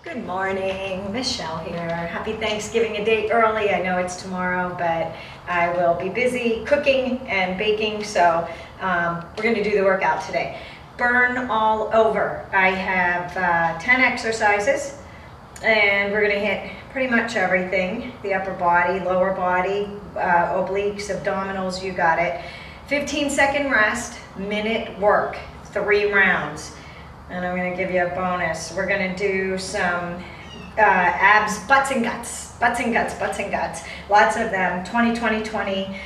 Good morning, Michelle here. Happy Thanksgiving a day early. I know it's tomorrow, but I will be busy cooking and baking, so we're going to do the workout today. Burn all over. I have 10 exercises, and we're going to hit pretty much everything. The upper body, lower body, obliques, abdominals, you got it. 15-second rest, minute work, 3 rounds. And I'm going to give you a bonus. We're going to do some abs, butts and guts, butts and guts, butts and guts. Lots of them, 20, 20, 20,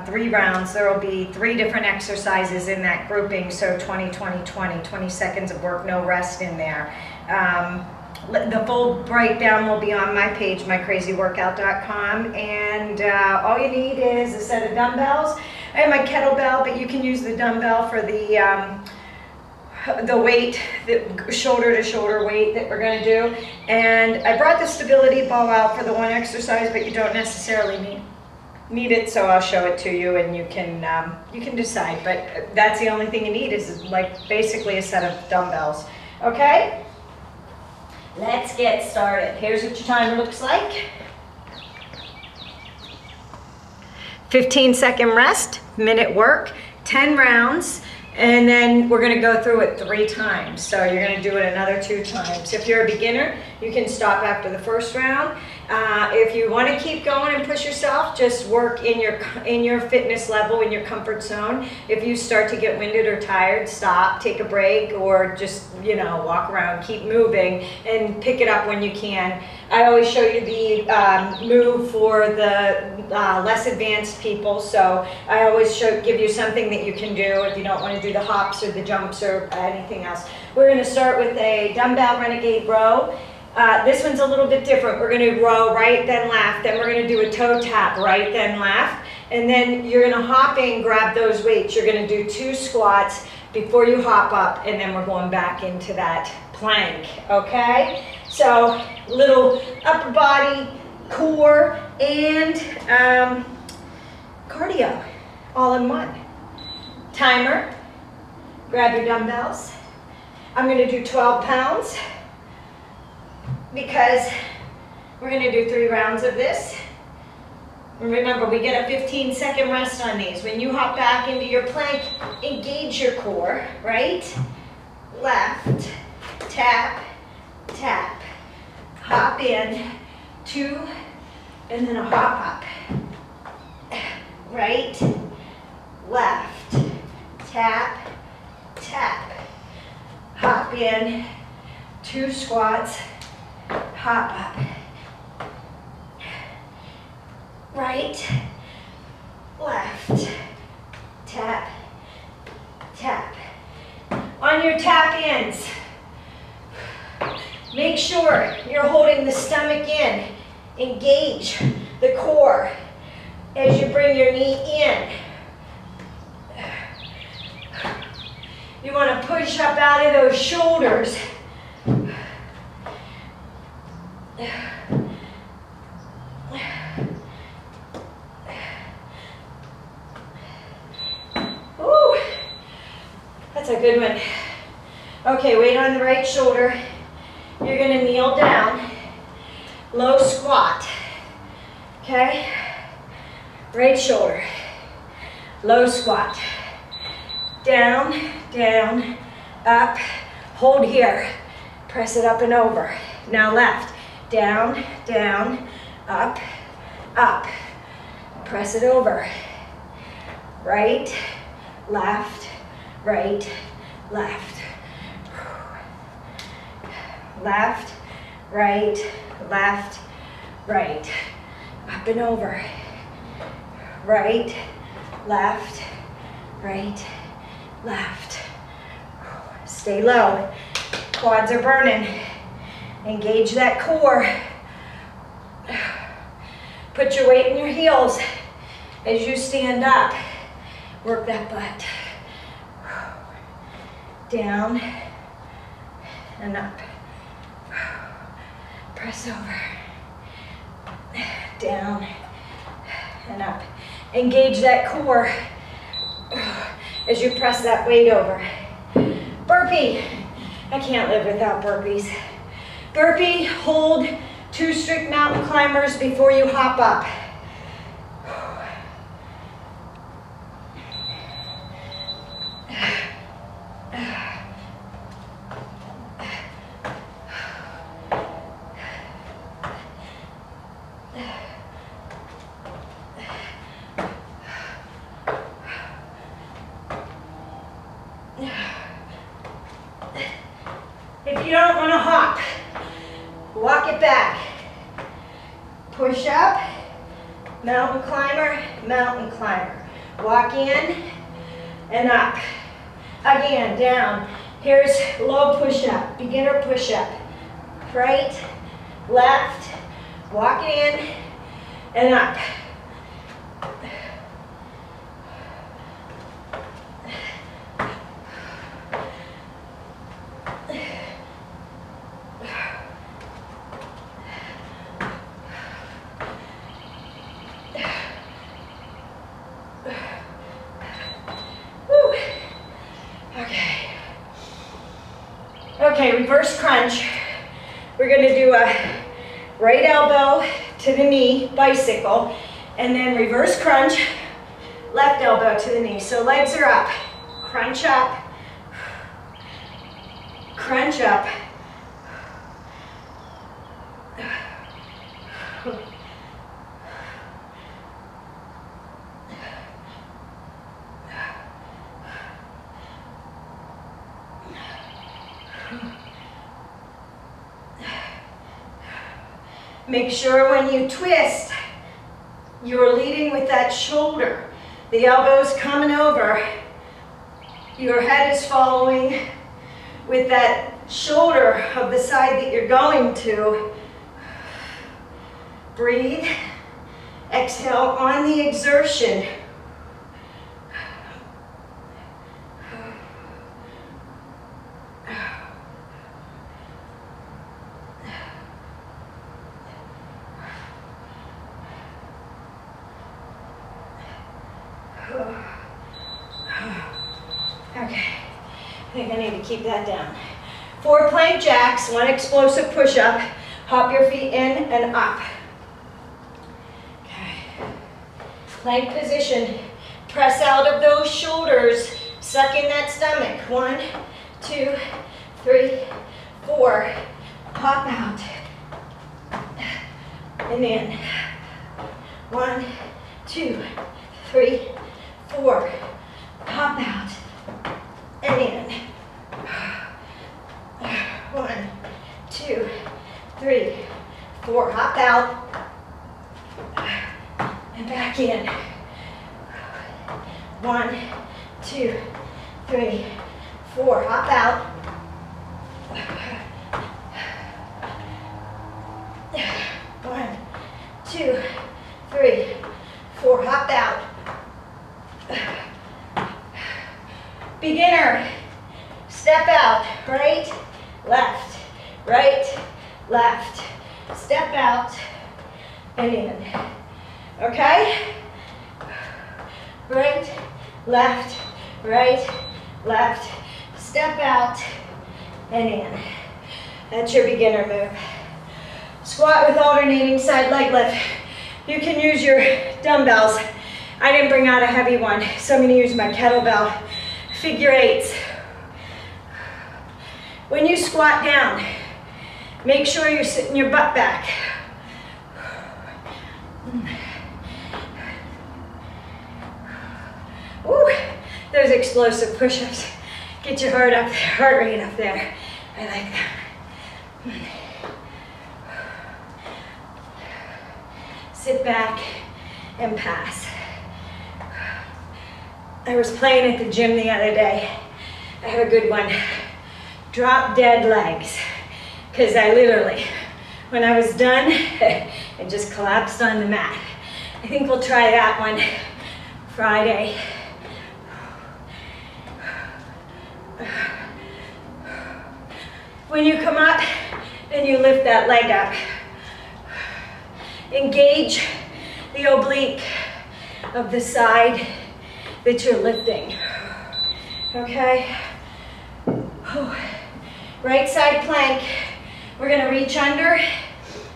3 rounds. There will be 3 different exercises in that grouping. So 20, 20, 20, 20 seconds of work, no rest in there. The full breakdown will be on my page, mycrazyworkout.com. And all you need is a set of dumbbells. I have my kettlebell, but you can use the dumbbell for the weight, the shoulder to shoulder weight that we're going to do. And I brought the stability ball out for the one exercise, but you don't necessarily need it, so I'll show it to you and you can decide. But that's the only thing you need is like basically a set of dumbbells. Okay? Let's get started. Here's what your timer looks like. 15-second rest, minute work, 10 rounds. And then we're going to go through it 3 times. So you're going to do it another 2 times. If you're a beginner, you can stop after the first round. If you want to keep going and push yourself, just work in your fitness level, in your comfort zone. If you start to get winded or tired, stop, take a break, or just, walk around, keep moving, and pick it up when you can. I always show you the move for the less advanced people, so I always give you something that you can do if you don't want to do the hops or the jumps or anything else. We're going to start with a Dumbbell Renegade Row. This one's a little bit different. We're going to row right, then left, then we're going to do a toe tap right, then left, and then you're going to hop in, grab those weights. You're going to do 2 squats before you hop up, and then we're going back into that plank, okay? So little upper body, core, and cardio all in one. Timer, grab your dumbbells. I'm going to do 12 pounds because we're going to do 3 rounds of this. And remember, we get a 15-second rest on these. When you hop back into your plank, engage your core, right? Left, tap, tap. Hop in, 2, and then a hop up. Right, left, tap, tap. Hop in, 2 squats, hop up. Right, left, tap, tap. On your tap ins, make sure you're holding the stomach in. Engage the core as you bring your knee in. You want to push up out of those shoulders. Ooh, that's a good one. Okay, weight on the right shoulder. You're going to kneel down, low squat, okay? Right shoulder, low squat, down, down, up, hold here, press it up and over. Now left, down, down, up, up, press it over. Right, left, right, left. Left, right, left, right. Up and over. Right, left, right, left. Stay low. Quads are burning. Engage that core. Put your weight in your heels as you stand up. Work that butt. Down and up. Press over, down and up. Engage that core as you press that weight over. Burpee. I can't live without burpees. Burpee, hold 2 strict mountain climbers before you hop up. If you don't want to hop, walk it back. Push up, mountain climber, mountain climber. Walk in and up. Again, down. Here's low push-up, beginner push-up. Right, left, walk in and up. Okay, reverse crunch. We're going to do a right elbow to the knee, bicycle, and then reverse crunch, left elbow to the knee. So legs are up, crunch up, crunch up. Make sure when you twist, you're leading with that shoulder. The elbow's coming over. Your head is following with that shoulder of the side that you're going to. Breathe. Exhale on the exertion. Okay, I think I need to keep that down. 4 plank jacks, 1 explosive push-up. Hop your feet in and up. Okay. Plank position. Press out of those shoulders. Suck in that stomach. 1, 2, 3, 4. Hop out. And in. 1, 2, 3, 4. Hop out. And in. 1, 2, 3, 4. Hop out. And back in. 1, 2, 3, 4. Hop out. 1, 2, 3, 4. Hop out. Beginner, step out, right, left, step out, and in, okay? Right, left, step out, and in. That's your beginner move. Squat with alternating side leg lift. You can use your dumbbells. I didn't bring out a heavy one, so I'm gonna use my kettlebell. Figure 8s. When you squat down, make sure you're sitting your butt back. Ooh, those explosive push-ups. Get your heart rate up there. I like that. Sit back and pass. I was playing at the gym the other day. I have a good one. Drop dead legs. Because I literally, when I was done, I just collapsed on the mat. I think we'll try that one Friday. When you come up and you lift that leg up, engage the oblique of the side that you're lifting, okay? Right side plank, We're gonna reach under,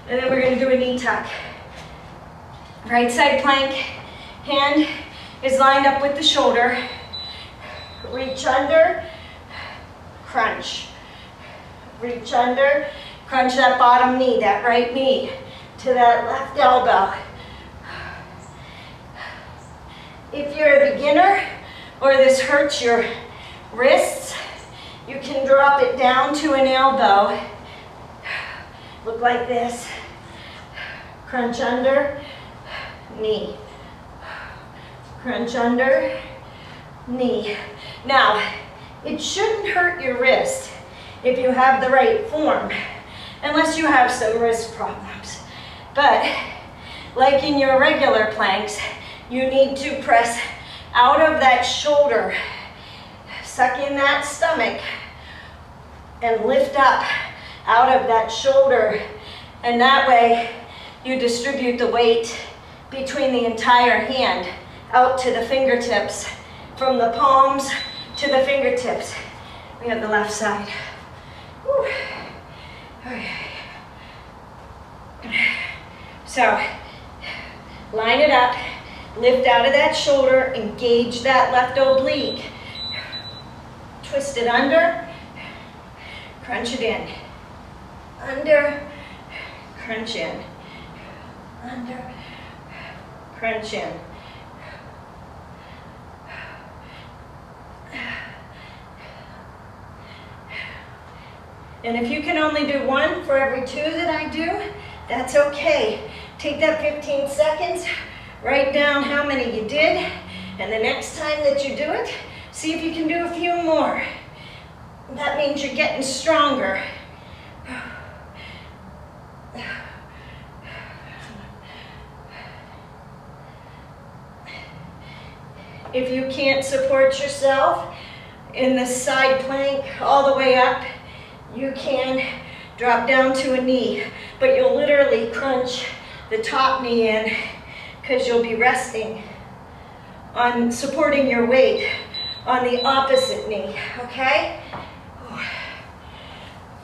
and then we're gonna do a knee tuck. Right side plank, hand is lined up with the shoulder. Reach under, crunch. Reach under, crunch that bottom knee, that right knee to that left elbow. If you're a beginner or this hurts your wrists, you can drop it down to an elbow. Look like this. Crunch under, knee. Crunch under, knee. Now, it shouldn't hurt your wrist if you have the right form, unless you have some wrist problems. But, like in your regular planks, you need to press out of that shoulder, suck in that stomach, and lift up out of that shoulder. And that way, you distribute the weight between the entire hand out to the fingertips, from the palms to the fingertips. We have the left side. Whew. Okay. So, line it up, lift out of that shoulder, engage that left oblique. Twist it under, crunch it in. Under, crunch in. Under, crunch in. And if you can only do one for every two that I do, that's okay. Take that 15 seconds, write down how many you did, and the next time that you do it, see if you can do a few more. That means you're getting stronger. If you can't support yourself in the side plank all the way up, you can drop down to a knee, but you'll literally crunch the top knee in because you'll be resting on supporting your weight on the opposite knee, okay?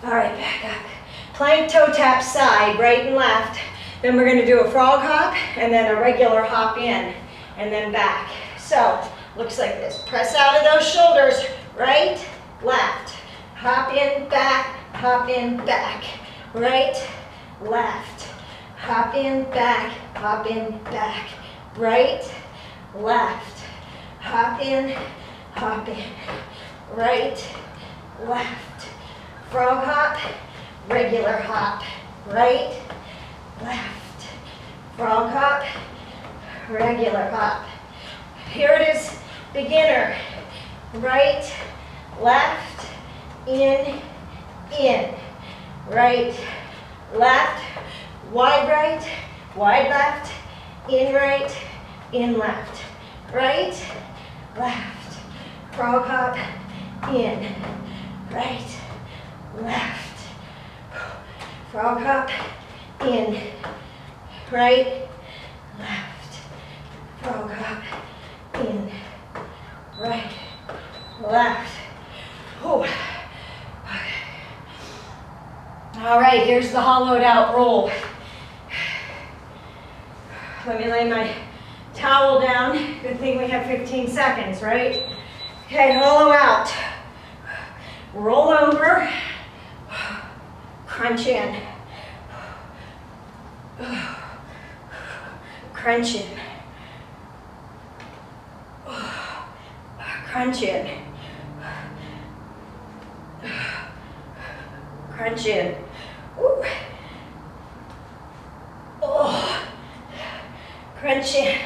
All right, back up. Plank toe tap side, right and left. Then we're gonna do a frog hop and then a regular hop in and then back. So, looks like this. Press out of those shoulders, right, left. Hop in, back, hop in, back. Right, left. Hop in, back, hop in, back. Right, left. Hop in, right, left. Frog hop, regular hop. Right, left. Frog hop, regular hop. Here it is, beginner. Right, left, in, right, left, wide left, in left, right, left, frog hop, in, right, left, frog hop, in, right, left, frog hop, in, right, left. Whew. All right, here's the hollowed out roll. Let me lay my towel down. Good thing we have 15 seconds, right? Okay, hollow out. Roll over. Crunch in. Crunch in. Crunch in. Crunch in. Ooh. Oh. Crunch in.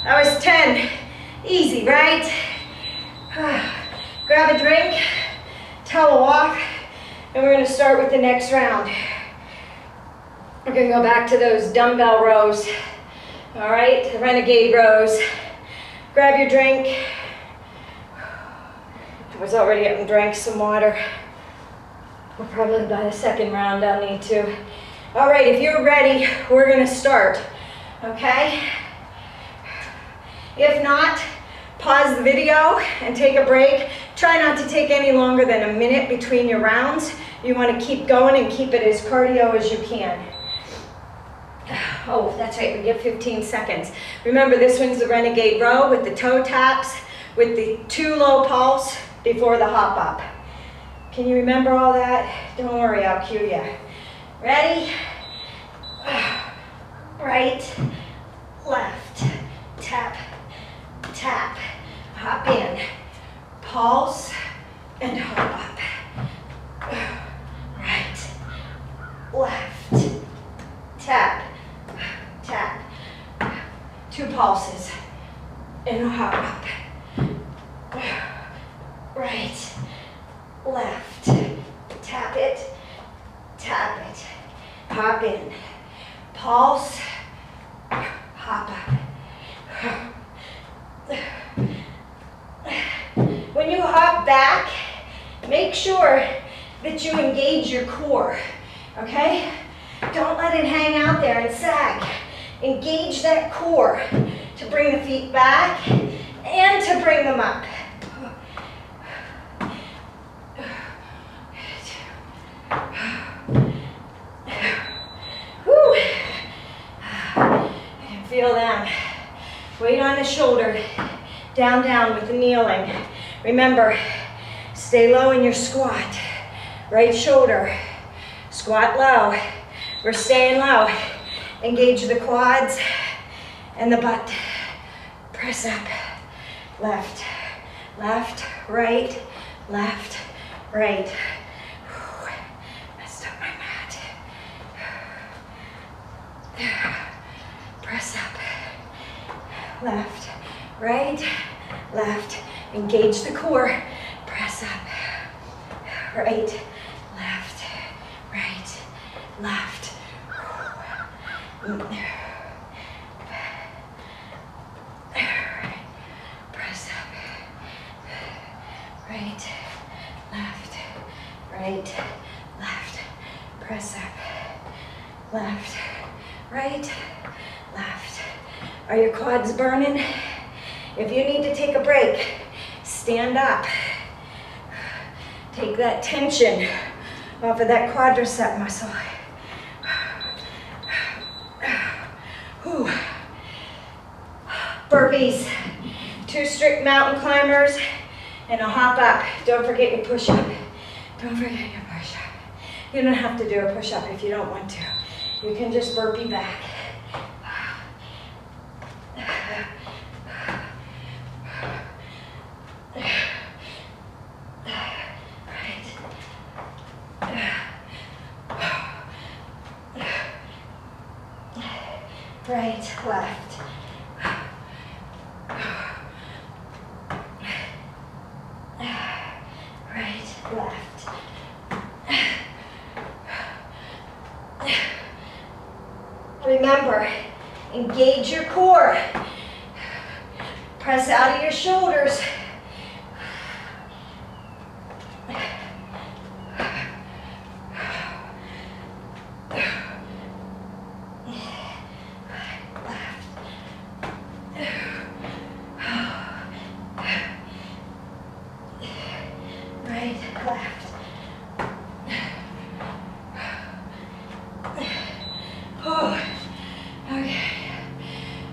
That was 10. Easy, right? drink, towel off, and we're going to start with the next round. We're going to go back to those dumbbell rows. All right, the renegade rows. Grab your drink. I was already up and drank some water. We'll probably by the second round I'll need to. All right, if you're ready, we're going to start. Okay? If not, pause the video and take a break. Try not to take any longer than a minute between your rounds. You want to keep going and keep it as cardio as you can. Oh, that's right, we get 15 seconds. Remember, this one's the renegade row with the toe taps, with the 2 low pulse before the hop up. Can you remember all that? Don't worry, I'll cue you. Ready? Right, left, tap, tap, hop in, pulse, and hop up. Right, left, tap, tap, 2 pulses, and a hop up. Right, left, tap it, hop in, pulse, hop up. When you hop back, make sure that you engage your core, okay? Don't let it hang out there and sag. Engage that core to bring the feet back and to bring them up. Whew. Feel them. Weight on the shoulder. Down, down with the kneeling. Remember, stay low in your squat. Right shoulder. Squat low. We're staying low. Engage the quads and the butt. Press up. Left, left, right, left, right. Messed up my mat. Press up. Left, right, left. Engage the core. Press up. Right, left, right, left. Press up. Right, left, right, left. Press up. Left, right, left. Are your quads burning? If you need to take a break, stand up. Take that tension off of that quadricep muscle. Whew. Burpees, 2 strict mountain climbers, and a hop up. Don't forget your push up. Don't forget your push up. You don't have to do a push up if you don't want to. You can just burpee back. Right, left. Right, left. Remember, engage your core. Press out of your shoulders.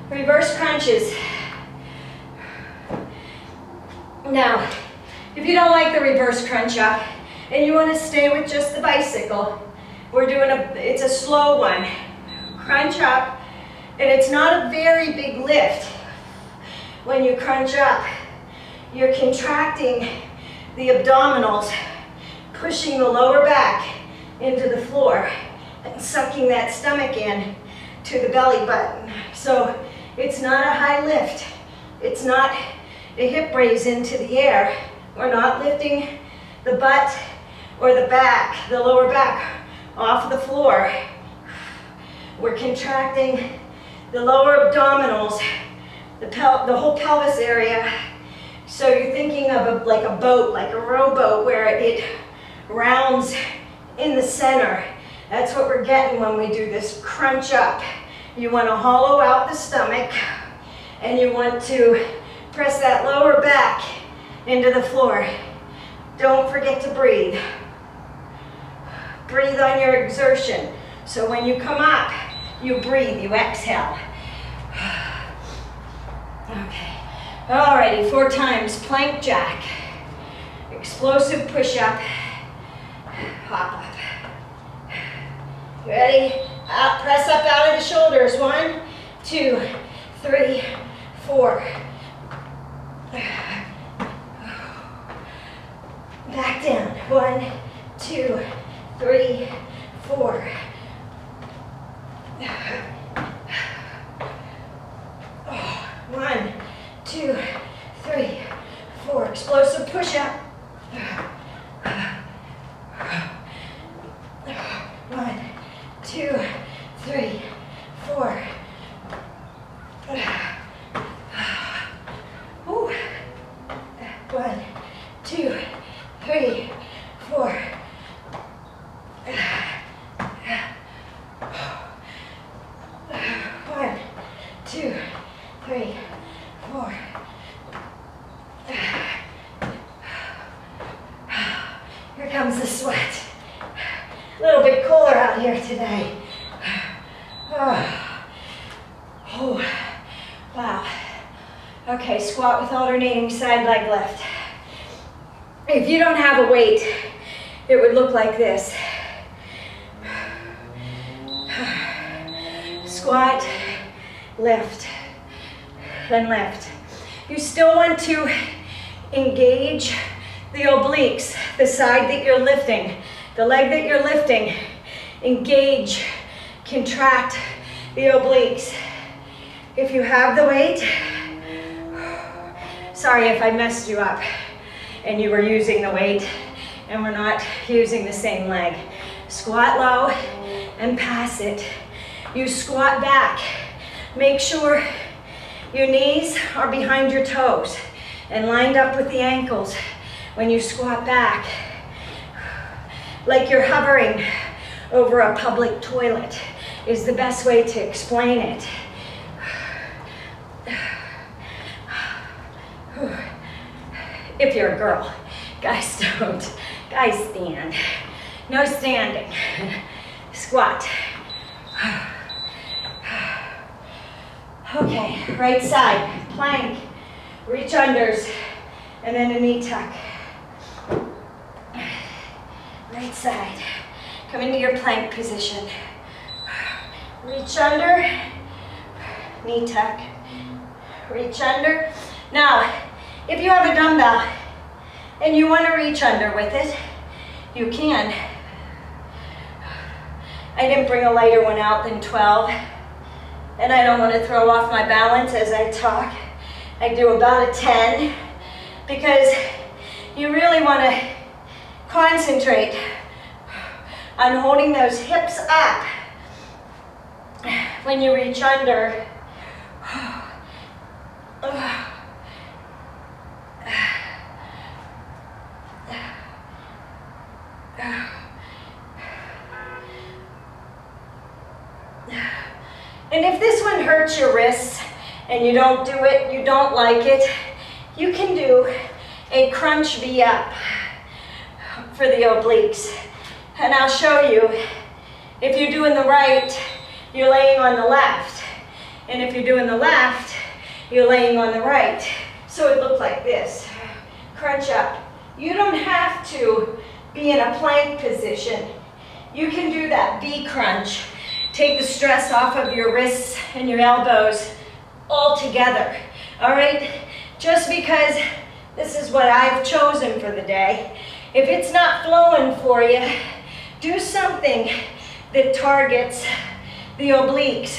Reverse crunches. Now, if you don't like the reverse crunch up and you want to stay with just the bicycle, we're doing it's a slow one. Crunch up, and it's not a very big lift. When you crunch up, you're contracting the abdominals, pushing the lower back into the floor and sucking that stomach in to the belly button. So it's not a high lift. It's not a hip raise into the air. We're not lifting the butt or the back, the lower back, off the floor. We're contracting the lower abdominals, the whole pelvis area. So you're thinking of like a boat, like a rowboat, where it rounds in the center. That's what we're getting when we do this crunch up. You want to hollow out the stomach, and you want to press that lower back into the floor. Don't forget to breathe. Breathe on your exertion. So when you come up, you breathe, you exhale. Okay. Alrighty, 4 times. Plank jack. Explosive push-up. Hop up. Ready? Up, press up out of the shoulders. 1, 2, 3, 4. Back down. 1, 2, 3, 4. 1, 2, 3, 4. Explosive push-up. 1, 2, 3, 4. Ooh. 1, 2, 3, 4. 1, 2, 3, 4. Here comes the sweat. A little bit cooler out here today. Oh, wow. Okay, squat with alternating side leg lift. If you don't have a weight, it would look like this. Squat, lift, then lift. You still want to engage the obliques, the side that you're lifting, the leg that you're lifting. Engage, contract the obliques. If you have the weight, sorry if I messed you up and you were using the weight and we're not using the same leg. Squat low and pass it. You squat back. Make sure your knees are behind your toes and lined up with the ankles when you squat back. Like you're hovering over a public toilet is the best way to explain it. If you're a girl, guys don't. Guys stand. No standing. Squat. Okay, right side, plank, reach unders, and then a knee tuck. Right side, come into your plank position. Reach under, knee tuck, reach under. Now, if you have a dumbbell and you want to reach under with it, you can. I didn't bring a lighter one out than 12, and I don't want to throw off my balance as I talk. I do about a 10 because you really want to concentrate on holding those hips up when you reach under. And if this one hurts your wrists and you don't do it, you don't like it, you can do a crunch V up for the obliques. And I'll show you. If you're doing the right, you're laying on the left. And if you're doing the left, you're laying on the right. So it looks like this. Crunch up. You don't have to be in a plank position. You can do that V crunch. Take the stress off of your wrists and your elbows all together. All right? Just because this is what I've chosen for the day. If it's not flowing for you, do something that targets the obliques.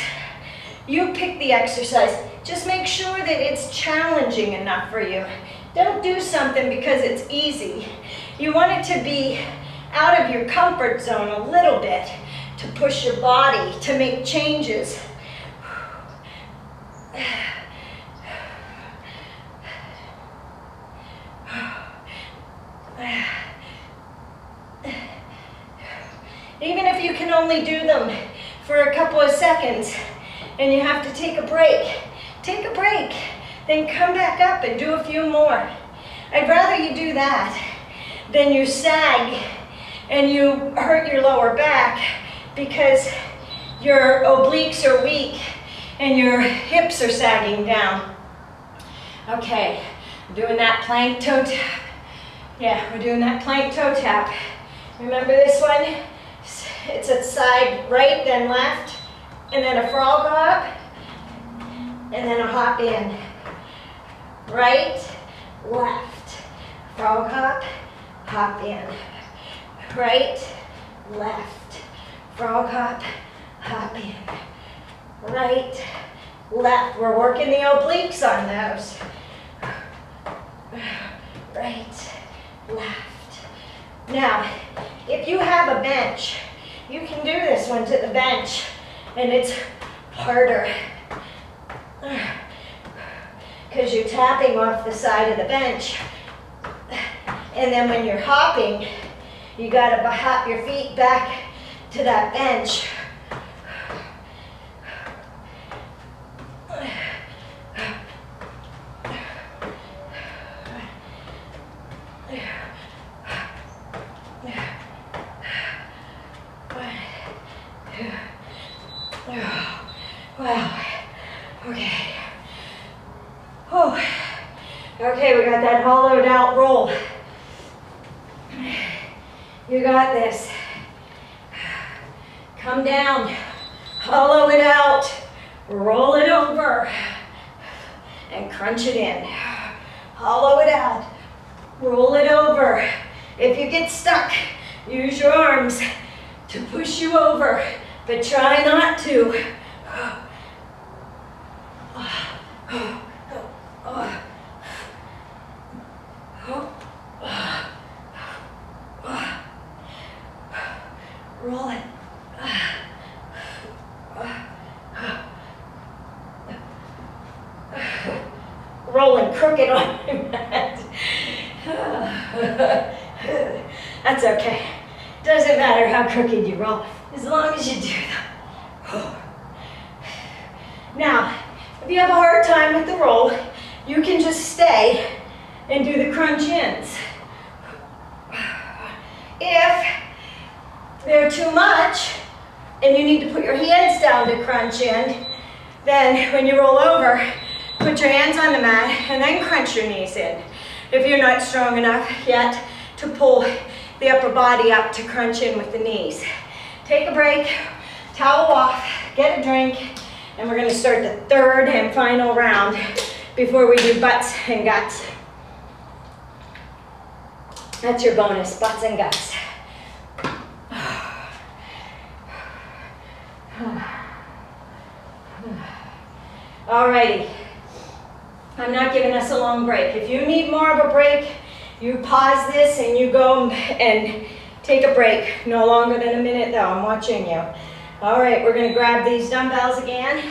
You pick the exercise. Just make sure that it's challenging enough for you. Don't do something because it's easy. You want it to be out of your comfort zone a little bit, to push your body, to make changes. Even if you can only do them for a couple of seconds and you have to take a break, then come back up and do a few more. I'd rather you do that than you sag and you hurt your lower back because your obliques are weak and your hips are sagging down. Okay, I'm doing that plank toe tap. Yeah, we're doing that plank toe tap. Remember this one? It's a side right, then left, and then a frog hop, and then a hop in. Right, left, frog hop, hop in. Right, left, frog hop, hop in. Right, left. We're working the obliques on those. Right, left. Now, if you have a bench, you can do this one to the bench, and it's harder because you're tapping off the side of the bench. And then when you're hopping, you got to hop your feet back to that bench. Wow. Okay. Oh. Okay, we got that hollowed out roll. You got this. Come down. Hollow it out. Roll it over. And crunch it in. Hollow it out. Roll it over. If you get stuck, use your arms to push you over, but try not to. Roll it. Rolling crooked on my mat. That's okay. Doesn't matter how crooked you roll, as long as you do them. Now, if you have a hard time with the roll, you can just stay and do the crunch ins. If they're too much and you need to put your hands down to crunch in, then when you roll over, put your hands on the mat and then crunch your knees in. If you're not strong enough yet to pull the upper body up to crunch in with the knees. Take a break, towel off, get a drink, and we're going to start the third and final round before we do butts and guts. That's your bonus, butts and guts. Alrighty, I'm not giving us a long break. If you need more of a break, you pause this and you go and take a break. No longer than a minute though, I'm watching you. All right, we're gonna grab these dumbbells again.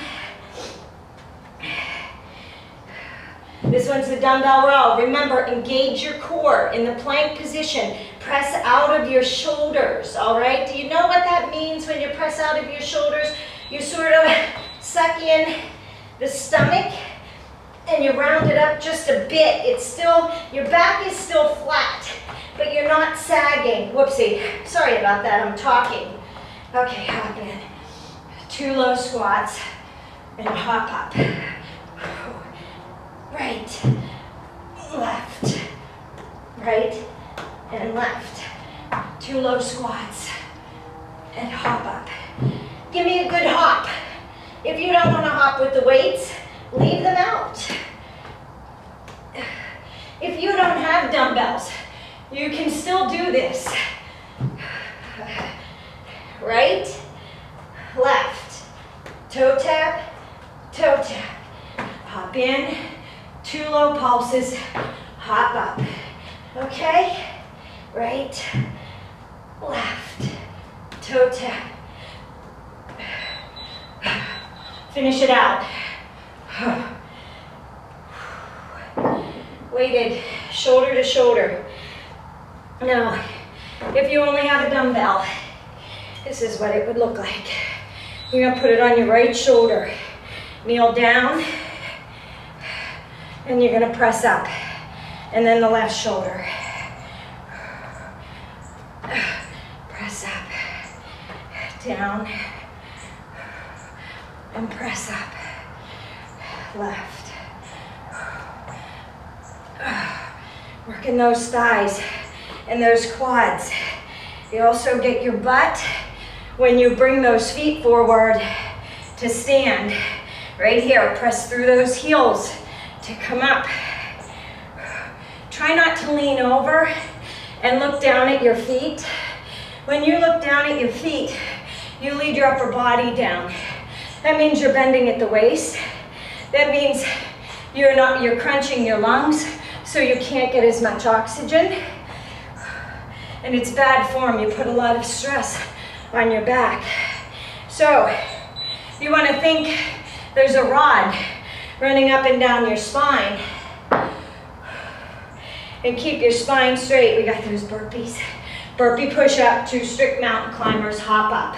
This one's the dumbbell row. Remember, engage your core in the plank position. Press out of your shoulders, all right? Do you know what that means when you press out of your shoulders? You sort of suck in the stomach and you round it up just a bit. It's still, your back is still flat, but you're not sagging. Whoopsie, sorry about that, I'm talking. Okay, hop in. 2 low squats and a hop up. Right, left, right, and left. 2 low squats and hop up. Give me a good hop. If you don't want to hop with the weights, leave them out. If you don't have dumbbells, you can still do this. Right, left, toe tap, hop in, 2 low pulses, hop up. Okay? Right, left, toe tap. Finish it out. Weighted shoulder to shoulder. Now, if you only have a dumbbell, this is what it would look like. You're gonna put it on your right shoulder. Kneel down, and you're gonna press up. And then the left shoulder. Press up, down, and press up, left. Working those thighs and those quads. You also get your butt when you bring those feet forward to stand. Right here, press through those heels to come up. Try not to lean over and look down at your feet. When you look down at your feet, you lead your upper body down. That means you're bending at the waist. That means you're crunching your lungs, so you can't get as much oxygen. And it's bad form. You put a lot of stress on your back. So you want to think there's a rod running up and down your spine. And keep your spine straight. We got those burpees. Burpee push up, 2 strict mountain climbers, hop up.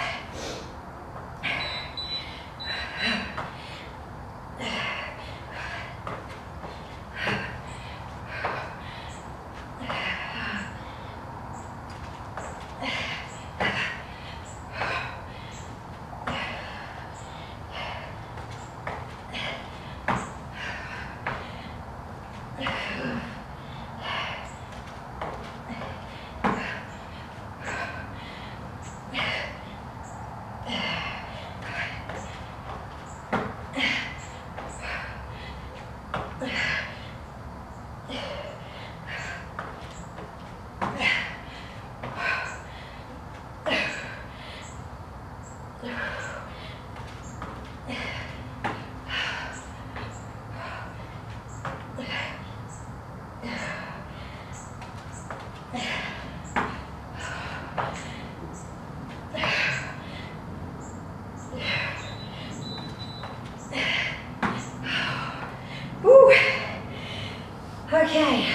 Okay,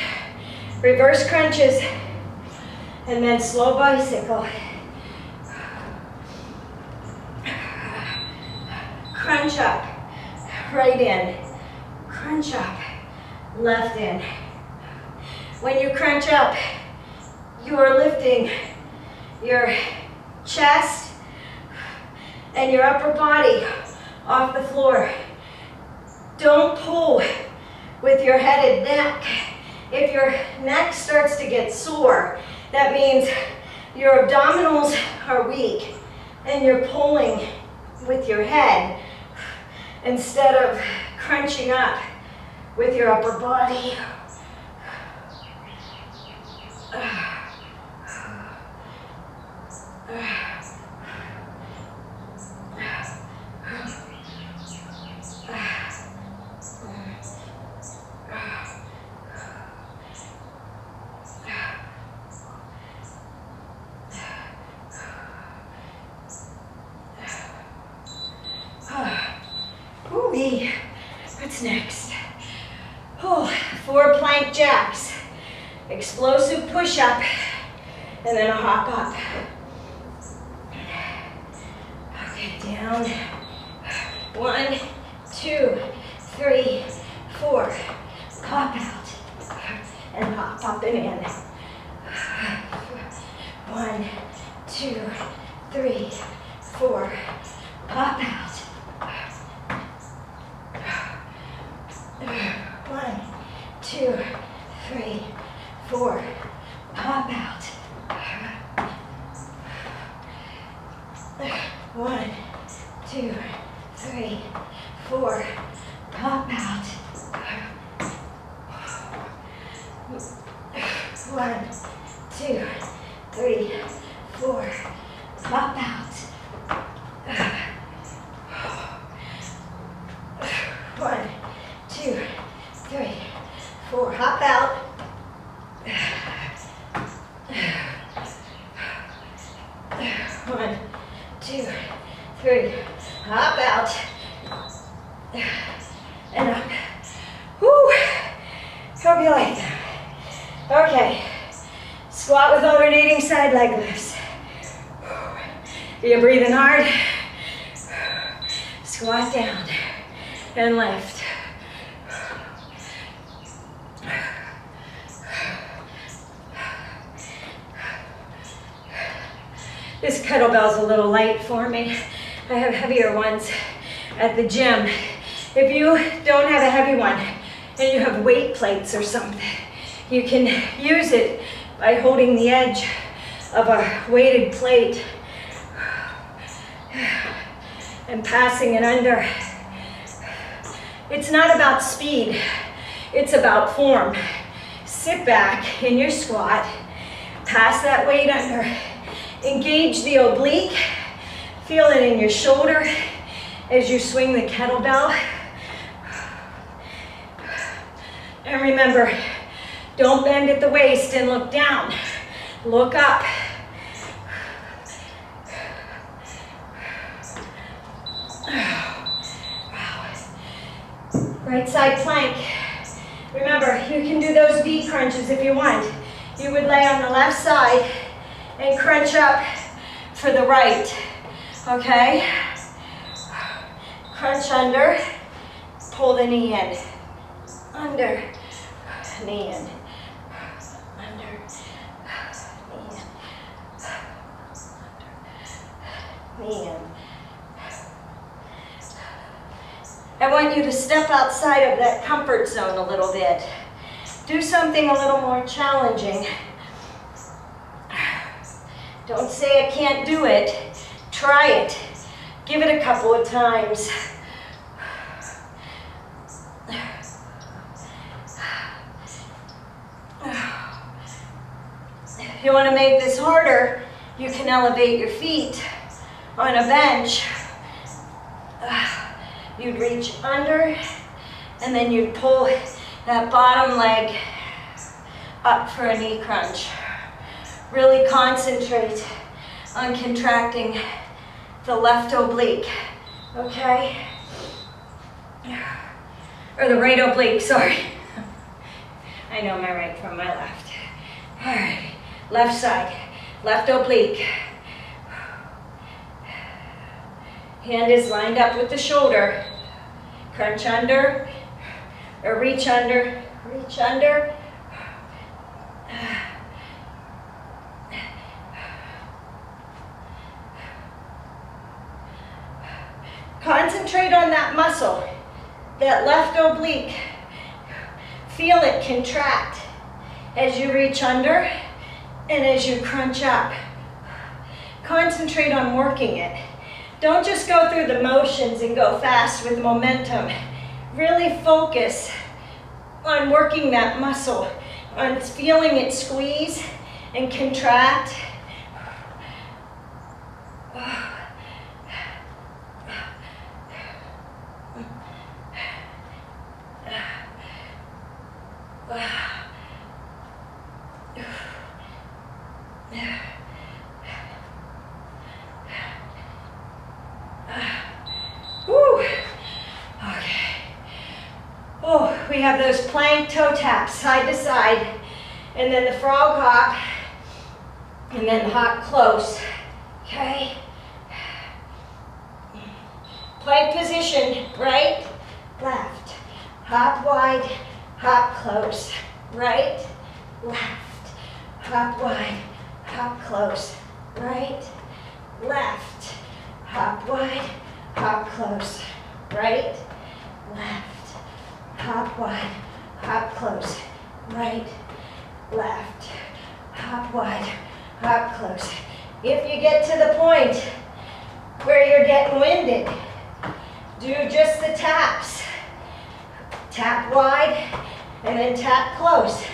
reverse crunches, and then slow bicycle. Crunch up, right in, crunch up, left in. When you crunch up, you are lifting your chest and your upper body off the floor. Don't pull with your headed neck. If your neck starts to get sore, that means your abdominals are weak and you're pulling with your head instead of crunching up with your upper body. What's next? Oh, 4 plank jacks. Explosive push-up, and then a hop up. Okay, down. 1, 2, 3, 4. Pop out, and hop up and in. 1, 2, 3, 4. Pop out. 1, 2, 3, 4. Pop out. 1, 2, 3, 4. Pop out. 1, 2, 3, 4. Pop out. 1, 2, 3, 4. Hop out. 2, 3. Hop out. And up. Whew. Hope you like that. Okay. Squat with alternating side leg lifts. Are you breathing hard? Squat down and lift. This kettlebell's a little light for me. I have heavier ones at the gym. If you don't have a heavy one and you have weight plates or something, you can use it by holding the edge of a weighted plate and passing it under. It's not about speed, it's about form. Sit back in your squat, pass that weight under, engage the oblique, feel it in your shoulder as you swing the kettlebell. And remember, don't bend at the waist and look down. Look up. Wow. Right side plank. Remember, you can do those V crunches if you want. You would lay on the left side and crunch up for the right. Okay? Crunch under, pull the knee in. Under, knee in. Under, knee in. Knee in. I want you to step outside of that comfort zone a little bit. Do something a little more challenging. Don't say I can't do it. Try it. Give it a couple of times. If you want to make this harder, you can elevate your feet on a bench. You'd reach under, and then you'd pull that bottom leg up for a knee crunch. Really concentrate on contracting the left oblique, okay? Or the right oblique, sorry. I know my right from my left. All right, left side, left oblique. Hand is lined up with the shoulder. Crunch under, or reach under, reach under. Concentrate on that muscle, that left oblique. Feel it contract as you reach under and as you crunch up. Concentrate on working it. Don't just go through the motions and go fast with momentum. Really focus on working that muscle, on feeling it squeeze and contract. We have those plank toe taps side to side, and then the frog hop, and then hop close, okay? Plank position, right, left, hop wide, hop close, right, left, hop wide, hop close, right, left, hop wide, hop close, right, left. Hop wide, hop close, right, left, hop wide, hop close. If you get to the point where you're getting winded, do just the taps. Tap wide and then tap close.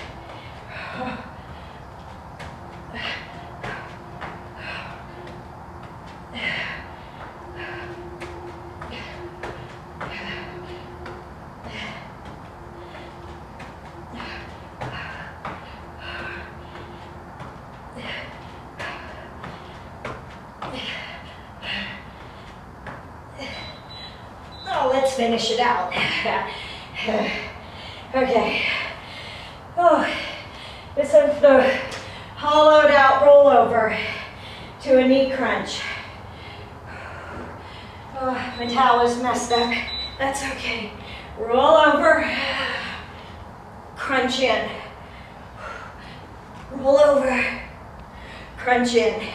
finish it out. Okay. Oh, this is the hollowed out rollover to a knee crunch. Oh, my towel is messed up. That's okay. Roll over, crunch in. Roll over, crunch in.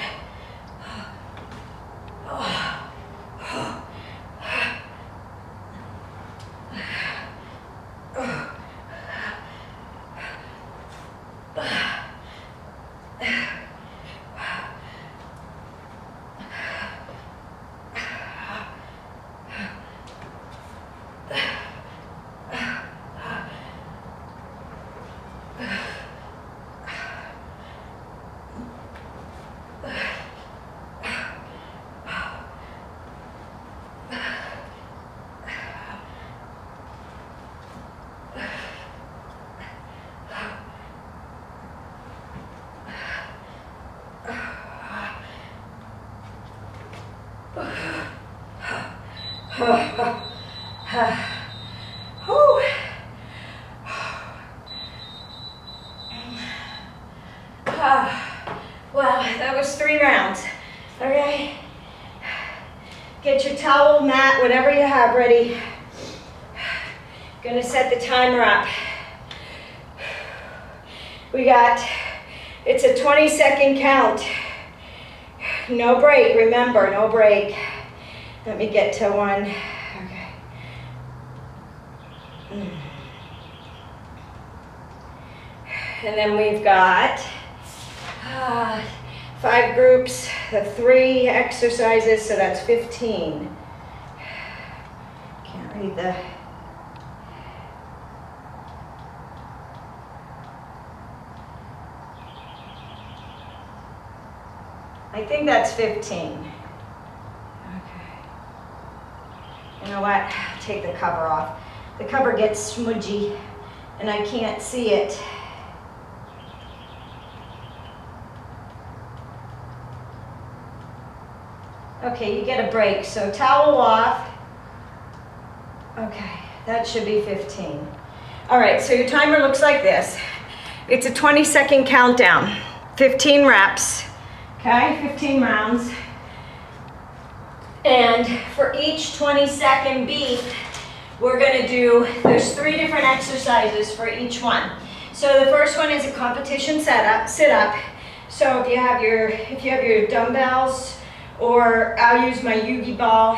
Well, that was 3 rounds. Okay? Get your towel, mat, whatever you have ready. Gonna set the timer up. It's a 20-second count. No break, remember, no break. Let me get to one. Okay. And then we've got 5 groups, 3 exercises, so that's 15. Can't read the... I think that's 15. Okay. You know what? Take the cover off. The cover gets smudgy and I can't see it. Okay, you get a break. So towel off. Okay, that should be 15. All right, so your timer looks like this. It's a 20-second countdown. 15 reps. Okay, 15 rounds. And for each 20-second beat, we're gonna do, there's 3 different exercises for each one. So the first one is a competition sit-up. So if you have your dumbbells, or I'll use my Yugi ball,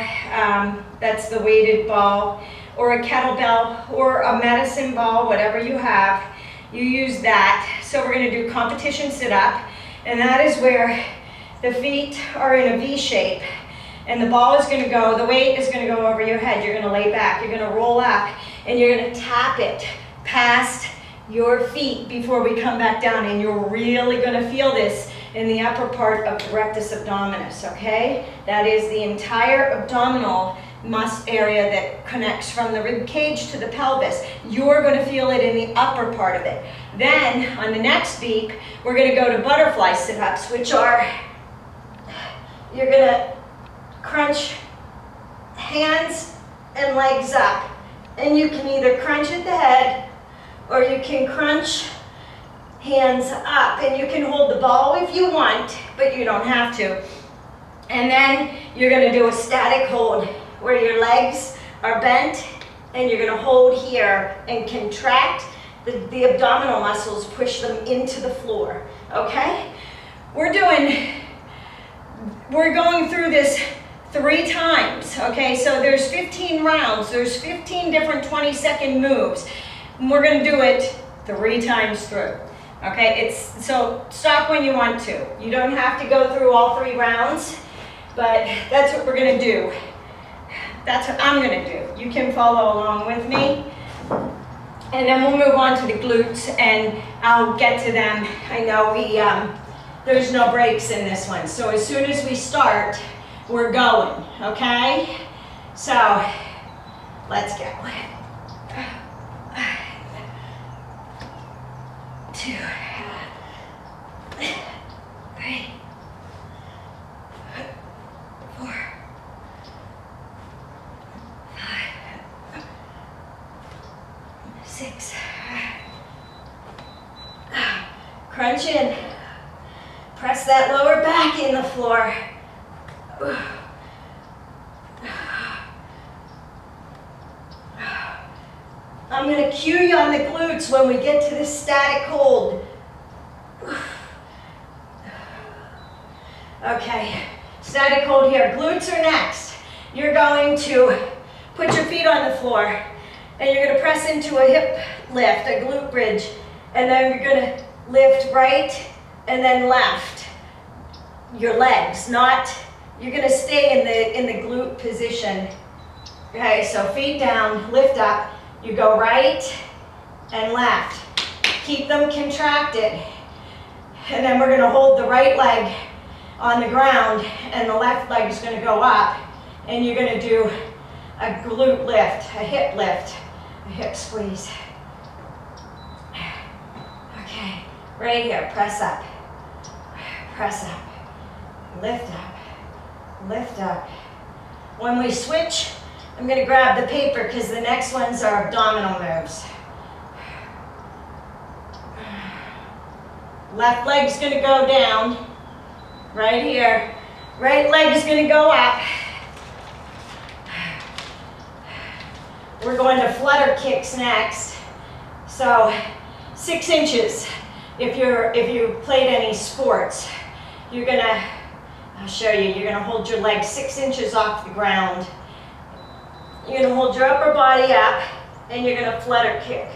that's the weighted ball, or a kettlebell, or a medicine ball, whatever you have, you use that. So we're gonna do competition sit-up, and that is where the feet are in a V shape, and the ball is gonna go, the weight is gonna go over your head. You're gonna lay back, you're gonna roll up, and you're gonna tap it past your feet before we come back down, and you're really gonna feel this in the upper part of the rectus abdominis, okay? That is the entire abdominal area that connects from the rib cage to the pelvis. You're going to feel it in the upper part of it. Then, on the next beat, we're going to go to butterfly sit-ups, which are, you're going to crunch hands and legs up. And you can either crunch at the head, or you can crunch hands up, and you can hold the ball if you want, but you don't have to. And then you're going to do a static hold where your legs are bent, and you're going to hold here and contract the abdominal muscles, push them into the floor. Okay? We're going through this 3 times. Okay? So there's 15 rounds. There's 15 different 20-second moves. And we're going to do it 3 times through. Okay, so stop when you want to. You don't have to go through all 3 rounds, but that's what we're gonna do. That's what I'm gonna do. You can follow along with me. And then we'll move on to the glutes, and I'll get to them. I know there's no breaks in this one. So as soon as we start, we're going, okay? So, let's go. 2, 3, 4, 5, Crunch in. Press that lower back in the floor. I'm going to cue you on the glutes when we get to this static hold. Okay, static hold here. Glutes are next. You're going to put your feet on the floor and you're going to press into a hip lift, a glute bridge, and then you're going to lift right and then left. Your legs, not, you're going to stay in the glute position. Okay, so feet down, lift up. You go right and left. Keep them contracted. And then we're going to hold the right leg on the ground and the left leg is going to go up. And you're going to do a glute lift, a hip lift, a hip squeeze. Okay, right here, press up, lift up, lift up. When we switch, I'm going to grab the paper because the next ones are abdominal moves. Left leg's going to go down, right here. Right leg is going to go up. We're going to flutter kicks next. So 6 inches. If you played any sports, you're going to, I'll show you, you're going to hold your leg 6 inches off the ground. You're going to hold your upper body up and you're going to flutter kick.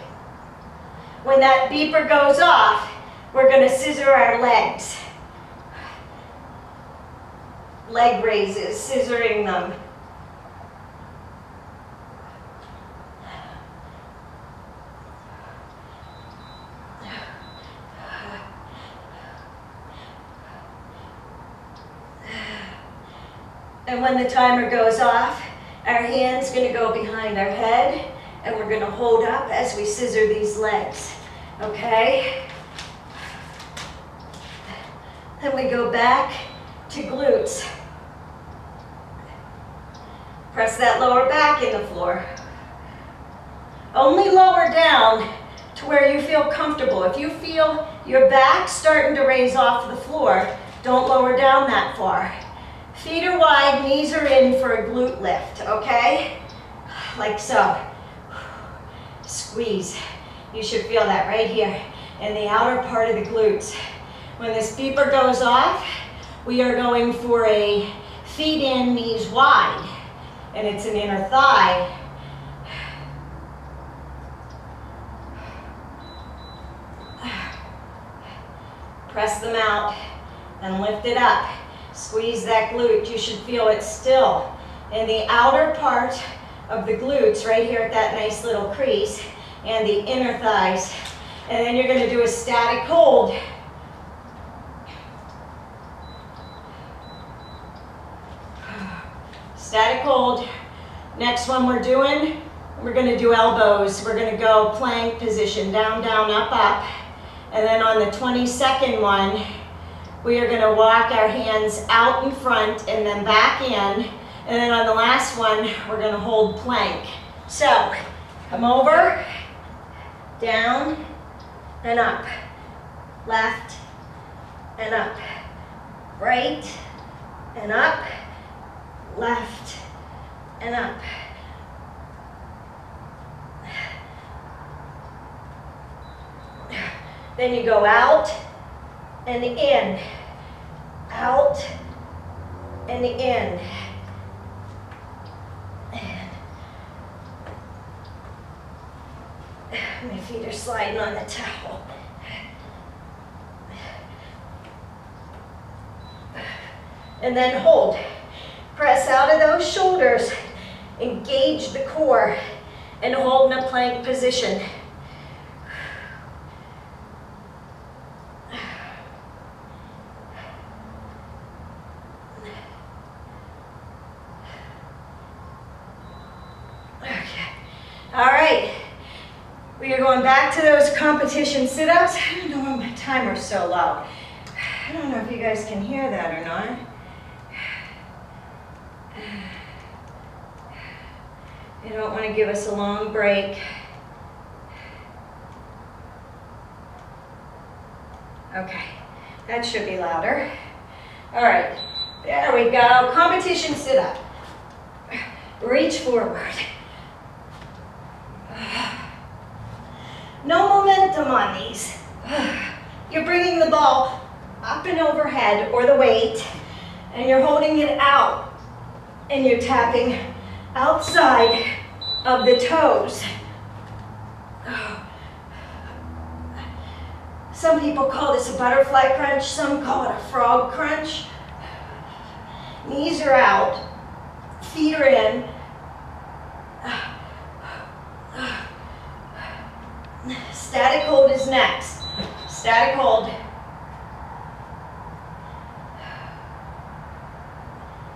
When that beeper goes off, we're going to scissor our legs. Leg raises, scissoring them. And when the timer goes off, our hand's going to go behind our head and we're going to hold up as we scissor these legs. Okay? Then we go back to glutes. Press that lower back in the floor. Only lower down to where you feel comfortable. If you feel your back starting to raise off the floor, don't lower down that far. Feet are wide, knees are in for a glute lift, okay? Like so. Squeeze. You should feel that right here in the outer part of the glutes. When this beeper goes off, we are going for a feet in, knees wide. And it's an inner thigh. Press them out and lift it up. Squeeze that glute. You should feel it still in the outer part of the glutes, right here at that nice little crease, and the inner thighs. And then you're going to do a static hold. Static hold. Next one we're going to do elbows. We're going to go plank position, down, down, up, up. And then on the 22nd one, we are going to walk our hands out in front and then back in. And then on the last one, we're going to hold plank. So, come over, down, and up. Left, and up. Right, and up. Left, and up. Then you go out and in, out and in. My feet are sliding on the towel. And then hold. Press out of those shoulders, engage the core, and hold in a plank position. All right, we are going back to those competition sit-ups. I don't know why my timer's so low. I don't know if you guys can hear that or not. I don't want to give us a long break. Okay. That should be louder. All right, there we go. Competition sit up. Reach forward. No momentum on these. You're bringing the ball up and overhead, or the weight, and you're holding it out, and you're tapping outside of the toes. Some people call this a butterfly crunch, some call it a frog crunch. Knees are out, feet are in. Static hold is next. Static hold.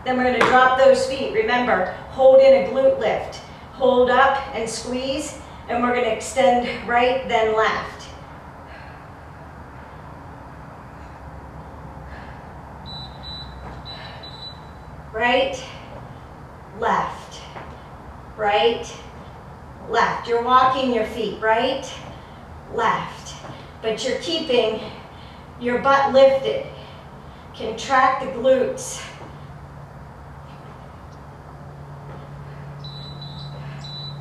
Then we're going to drop those feet. Remember, hold in a glute lift. Hold up and squeeze, and we're going to extend right, then left. Right, left, right, left. You're walking your feet, right, left, but you're keeping your butt lifted. Contract the glutes.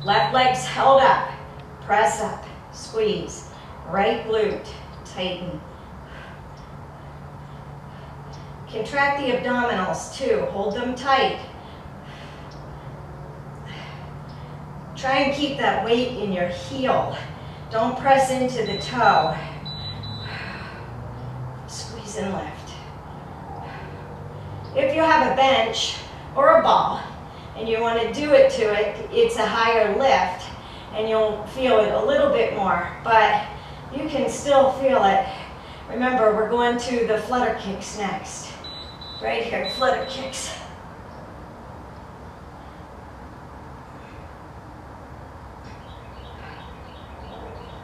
Left leg's held up, press up, squeeze. Right glute, tighten. Contract the abdominals too, hold them tight. Try and keep that weight in your heel. Don't press into the toe. Squeeze and lift. If you have a bench or a ball and you want to do it to it, it's a higher lift and you'll feel it a little bit more, but you can still feel it. Remember, we're going to the flutter kicks next. Right here, flutter kicks.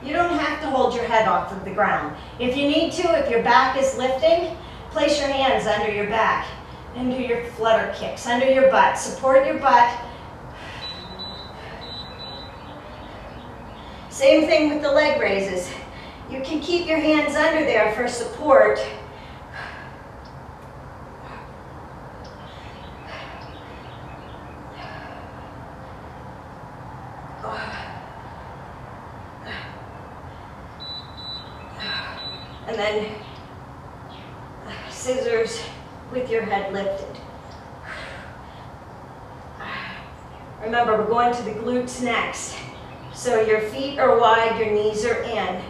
You don't have to hold your head off of the ground. If you need to, if your back is lifting, place your hands under your back and do your flutter kicks under your butt. Support your butt. Same thing with the leg raises. You can keep your hands under there for support. And then scissors with your head lifted. Remember, we're going to the glutes next. So your feet are wide, your knees are in,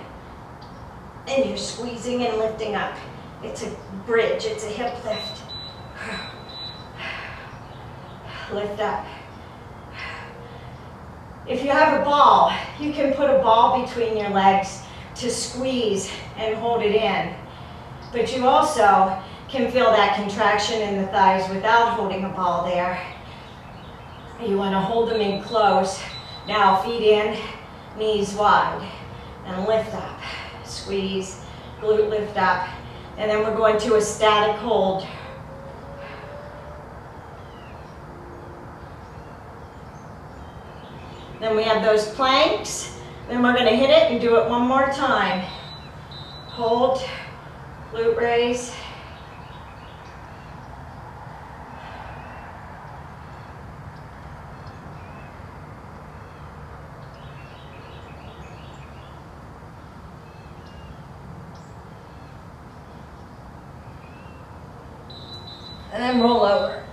and you're squeezing and lifting up. It's a bridge, it's a hip lift. Lift up. If you have a ball, you can put a ball between your legs to squeeze and hold it in. But you also can feel that contraction in the thighs without holding a ball there. You want to hold them in close. Now feet in, knees wide, and lift up. Squeeze, glute lift up. And then we're going to a static hold. Then we have those planks. Then we're going to hit it and do it one more time. Hold, glute raise. And then roll over.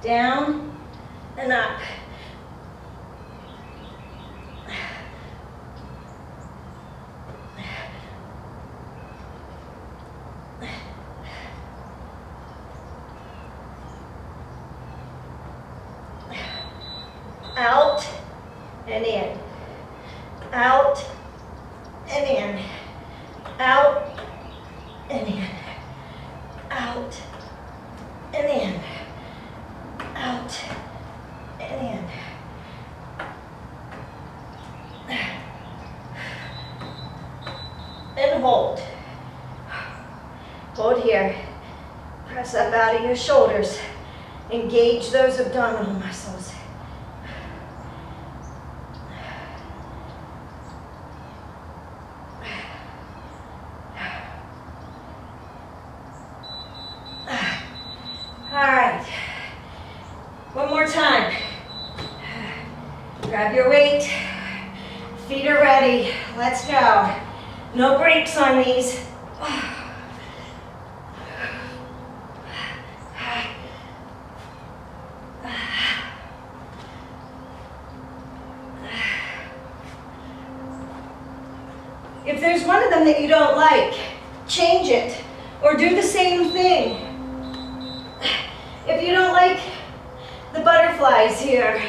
Down and up. Out and in, out and in, out and in, out and in, out and in. And hold. Hold here. Press up out of your shoulders. Engage those abdominal muscles. One more time. Grab your weight. Feet are ready. Let's go. No breaks on these. If there's one of them that you don't like, change it or do the same thing. If you don't like the butterflies here,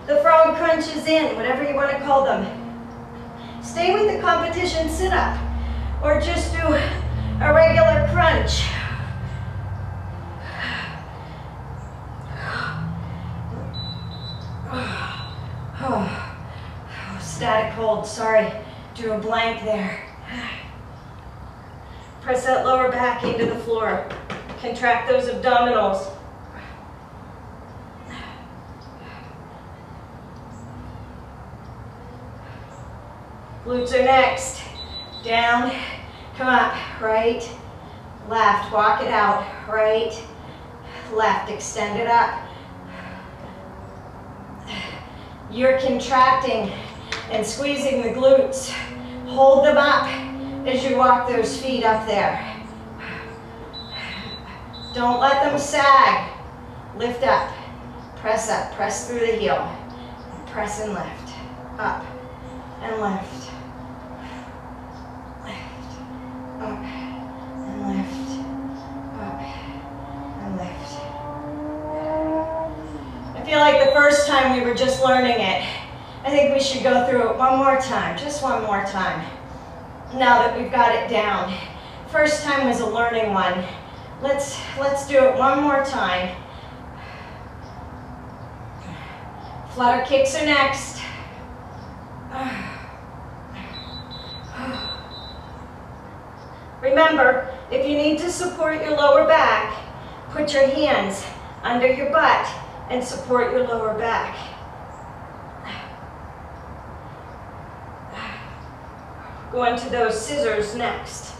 the frog crunches in, whatever you want to call them, stay with the competition sit-up or just do a regular crunch. Static hold, sorry. Drew a blank there. Press that lower back into the floor. Contract those abdominals. Glutes are next. Down, come up, right, left. Walk it out, right, left. Extend it up. You're contracting and squeezing the glutes. Hold them up as you walk those feet up there. Don't let them sag. Lift up, press through the heel. Press and lift, up and lift. Lift, up and lift, up and lift. I feel like the first time we were just learning it. I think we should go through it one more time, just one more time, now that we've got it down. First time was a learning one. Let's do it one more time. Flutter kicks are next. Remember, if you need to support your lower back, put your hands under your butt and support your lower back. Go into those scissors next.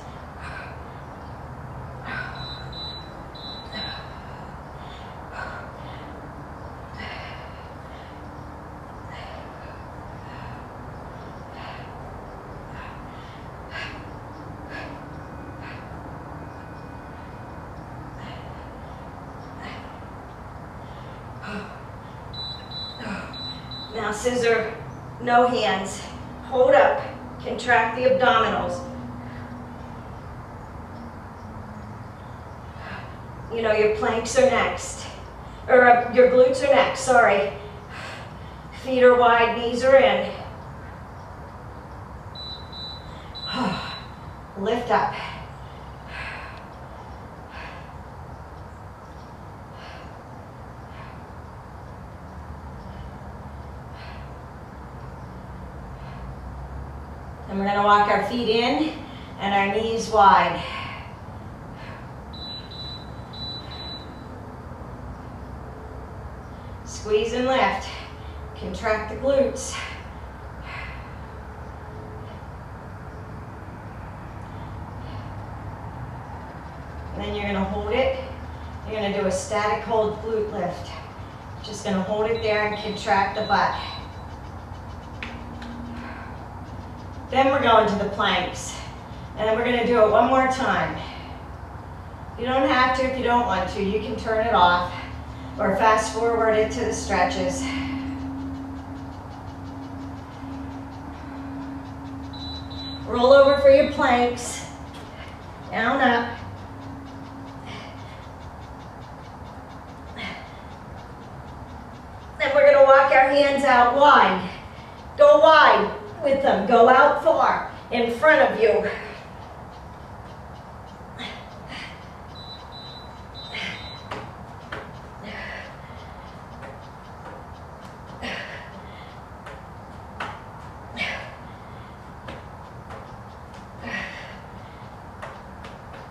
Now scissor, no hands. Hold up. Contract the abdominals. You know, your planks are next. Or your glutes are next, sorry. Feet are wide, knees are in. Lift up. And we're going to walk our feet in and our knees wide. Squeeze and lift. Contract the glutes. And then you're going to hold it. You're going to do a static hold glute lift. Just going to hold it there and contract the butt. Then we're going to the planks. And then we're going to do it one more time. You don't have to if you don't want to. You can turn it off or fast forward it to the stretches. Roll over for your planks. Down, up. Then we're going to walk our hands out wide. Go wide with them. Go out far in front of you.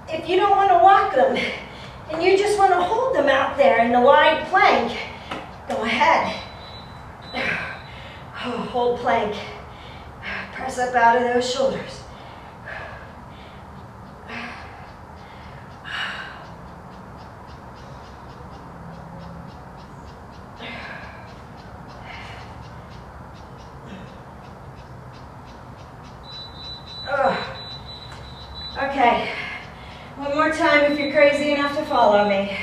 If you don't want to walk them and you just want to hold them out there in the wide plank, go ahead. Hold plank. Press up out of those shoulders. Okay, one more time if you're crazy enough to follow me.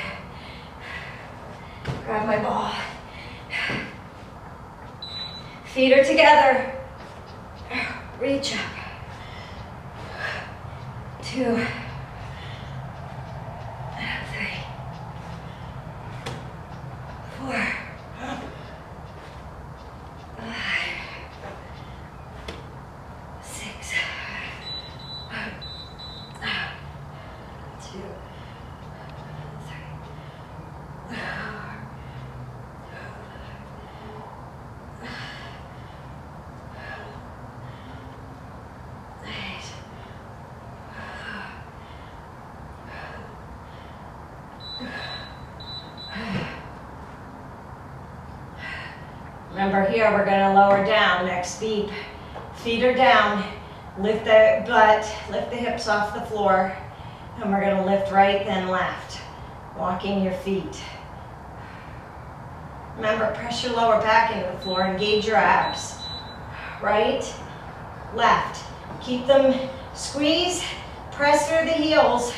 Grab my ball. Feet are together. Reach up. 2, 3, 4, 5, 6, 2, 3, 4. Remember here, we're going to lower down. Next beat. Feet are down. Lift the butt, lift the hips off the floor. And we're going to lift right, then left. Walking your feet. Remember, press your lower back into the floor. Engage your abs. Right, left. Keep them squeeze. Press through the heels.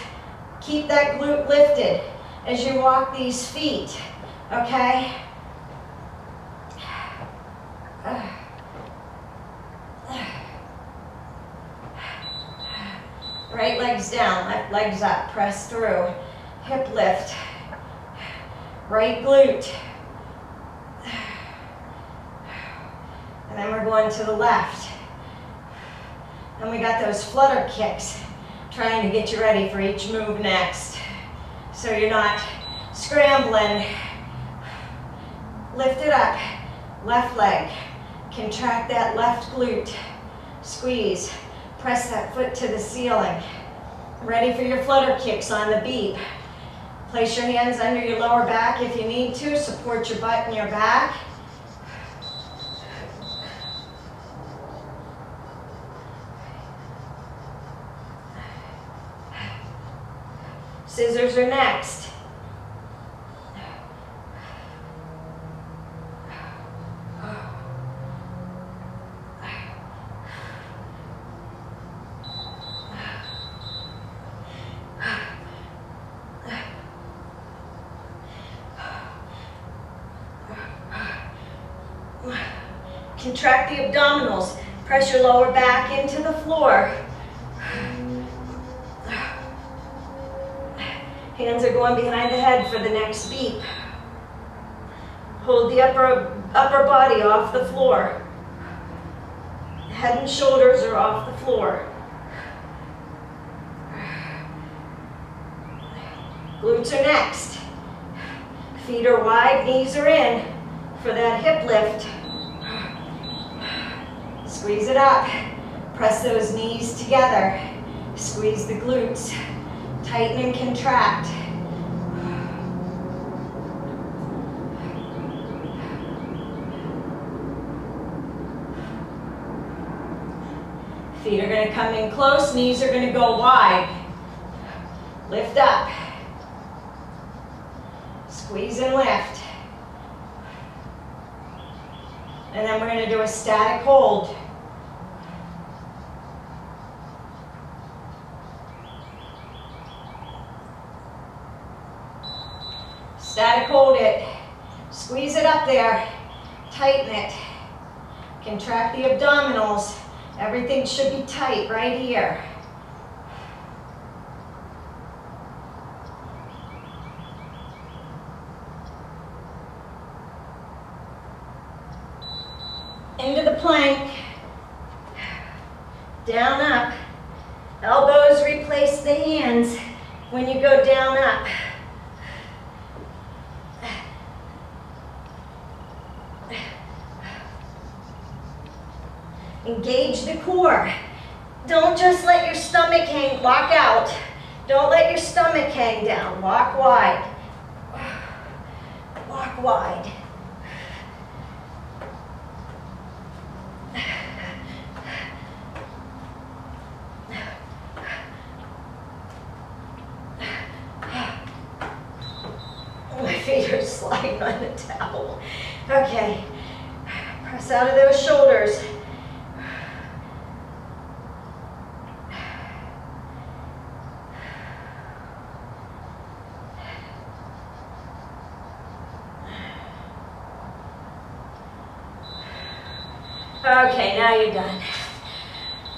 Keep that glute lifted as you walk these feet. Okay? Right leg's down, left leg's up. Press through. Hip lift. Right glute. And then we're going to the left. And we got those flutter kicks, trying to get you ready for each move next. So you're not scrambling. Lift it up. Left leg. Contract that left glute. Squeeze. Press that foot to the ceiling. Ready for your flutter kicks on the beat. Place your hands under your lower back if you need to. Support your butt and your back. Scissors are next. Contract the abdominals. Press your lower back into the floor. Hands are going behind the head for the next beat. Hold the upper body off the floor. Head and shoulders are off the floor. Glutes are next. Feet are wide, knees are in for that hip lift. Squeeze it up. Press those knees together. Squeeze the glutes. Tighten and contract. Feet are going to come in close. Knees are going to go wide. Lift up. Squeeze and lift. And then we're going to do a static hold. Static hold it. Squeeze it up there. Tighten it. Contract the abdominals. Everything should be tight right here. Into the plank. Down, up. Elbows replace the hands when you go down, up. Engage the core. Don't just let your stomach hang, lock out. Don't let your stomach hang down. Walk wide. Walk wide. My feet are sliding on the towel. Okay. Press out of those shoulders. Okay, now you're done.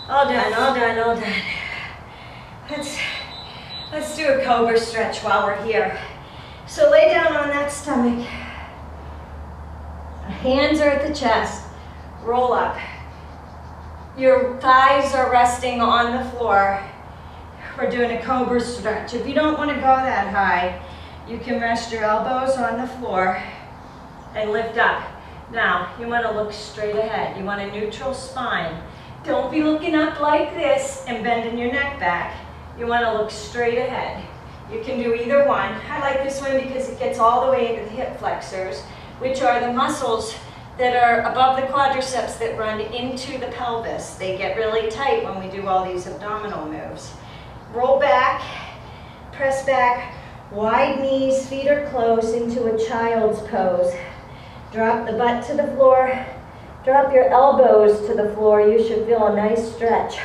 All done, all done, all done. Let's do a cobra stretch while we're here. So lay down on that stomach. Hands are at the chest. Roll up. Your thighs are resting on the floor. We're doing a cobra stretch. If you don't want to go that high, you can rest your elbows on the floor and lift up. Now, you want to look straight ahead. You want a neutral spine. Don't be looking up like this and bending your neck back. You want to look straight ahead. You can do either one. I like this one because it gets all the way into the hip flexors, which are the muscles that are above the quadriceps that run into the pelvis. They get really tight when we do all these abdominal moves. Roll back, press back, wide knees, feet are close into a child's pose. Drop the butt to the floor, drop your elbows to the floor. You should feel a nice stretch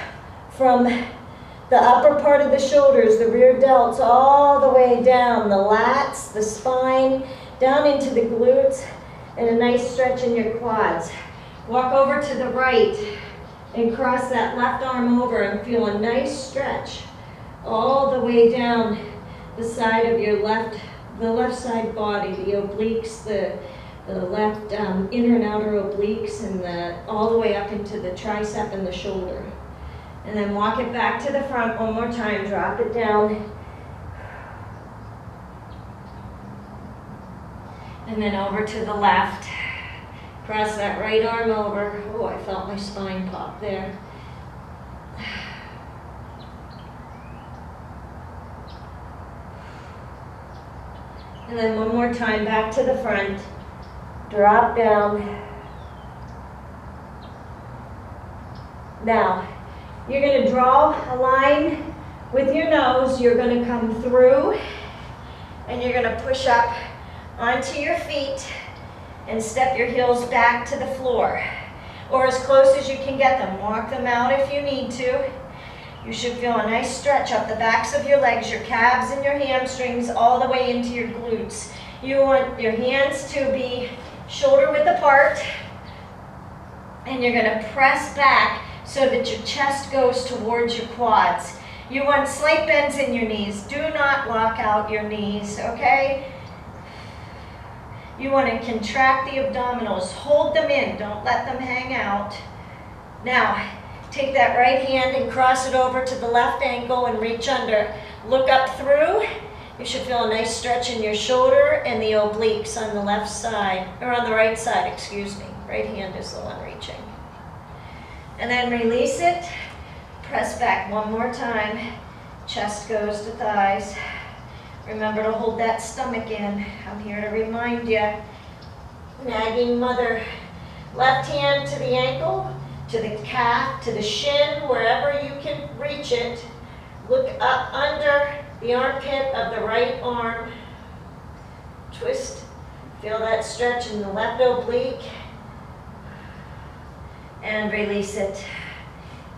from the upper part of the shoulders, the rear delts, all the way down, the lats, the spine, down into the glutes, and a nice stretch in your quads. Walk over to the right and cross that left arm over and feel a nice stretch all the way down the side of your the left side body, the obliques, the left inner and outer obliques, and all the way up into the tricep and the shoulder. And then walk it back to the front one more time, drop it down. And then over to the left. Cross that right arm over. Oh, I felt my spine pop there. And then one more time, back to the front. Drop down. Now, you're going to draw a line with your nose. You're going to come through, and you're going to push up onto your feet and step your heels back to the floor, or as close as you can get them. Walk them out if you need to. You should feel a nice stretch up the backs of your legs, your calves and your hamstrings, all the way into your glutes. You want your hands to be shoulder width apart, and you're going to press back so that your chest goes towards your quads. You want slight bends in your knees. Do not lock out your knees, okay? You want to contract the abdominals. Hold them in. Don't let them hang out. Now, take that right hand and cross it over to the left ankle and reach under. Look up through. You should feel a nice stretch in your shoulder and the obliques on the left side, or on the right side, excuse me. Right hand is the one reaching. And then release it. Press back one more time. Chest goes to thighs. Remember to hold that stomach in. I'm here to remind you. Nagging mother. Left hand to the ankle, to the calf, to the shin, wherever you can reach it. Look up under the armpit of the right arm. Twist. Feel that stretch in the left oblique. And release it.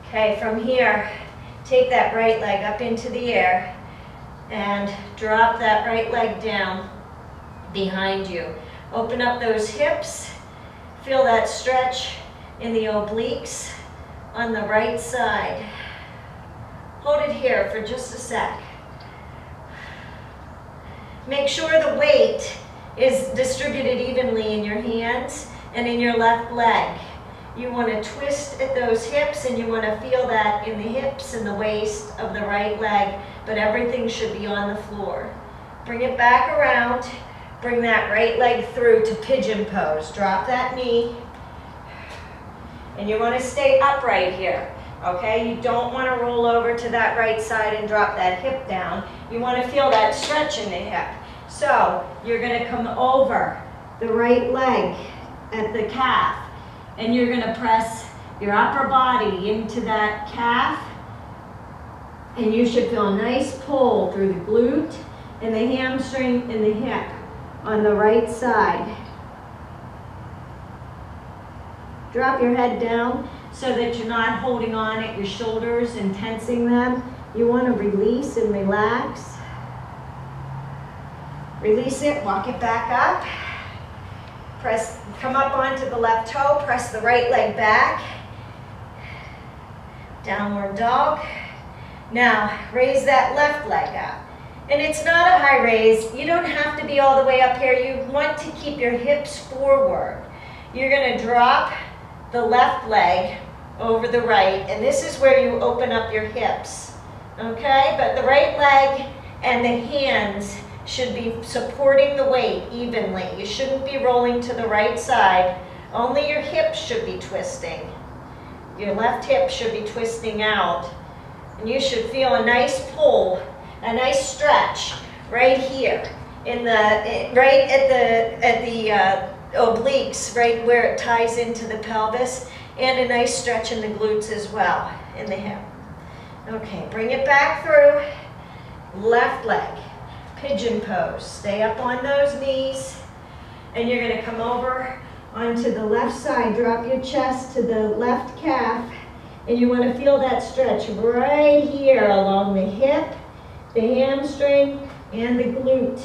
Okay, from here, take that right leg up into the air and drop that right leg down behind you. Open up those hips. Feel that stretch in the obliques on the right side. Hold it here for just a sec. Make sure the weight is distributed evenly in your hands and in your left leg. You want to twist at those hips, and you want to feel that in the hips and the waist of the right leg, but everything should be on the floor. Bring it back around. Bring that right leg through to pigeon pose. Drop that knee. And you want to stay upright here, okay? You don't want to roll over to that right side and drop that hip down. You want to feel that stretch in the hip. So you're going to come over the right leg at the calf, and you're going to press your upper body into that calf, and you should feel a nice pull through the glute and the hamstring and the hip on the right side. Drop your head down so that you're not holding on at your shoulders and tensing them. You want to release and relax. Release it, walk it back up. Come up onto the left toe, press the right leg back. Downward dog. Now, raise that left leg up. And it's not a high raise. You don't have to be all the way up here. You want to keep your hips forward. You're going to drop the left leg over the right, and this is where you open up your hips. Okay? But the right leg and the hands should be supporting the weight evenly. You shouldn't be rolling to the right side. Only your hips should be twisting. Your left hip should be twisting out. And you should feel a nice pull, a nice stretch right here, right at the obliques, right where it ties into the pelvis, and a nice stretch in the glutes as well, in the hip. Okay, bring it back through. Left leg, pigeon pose. Stay up on those knees, and you're going to come over onto the left side. Drop your chest to the left calf, and you want to feel that stretch right here along the hip, the hamstring, and the glute.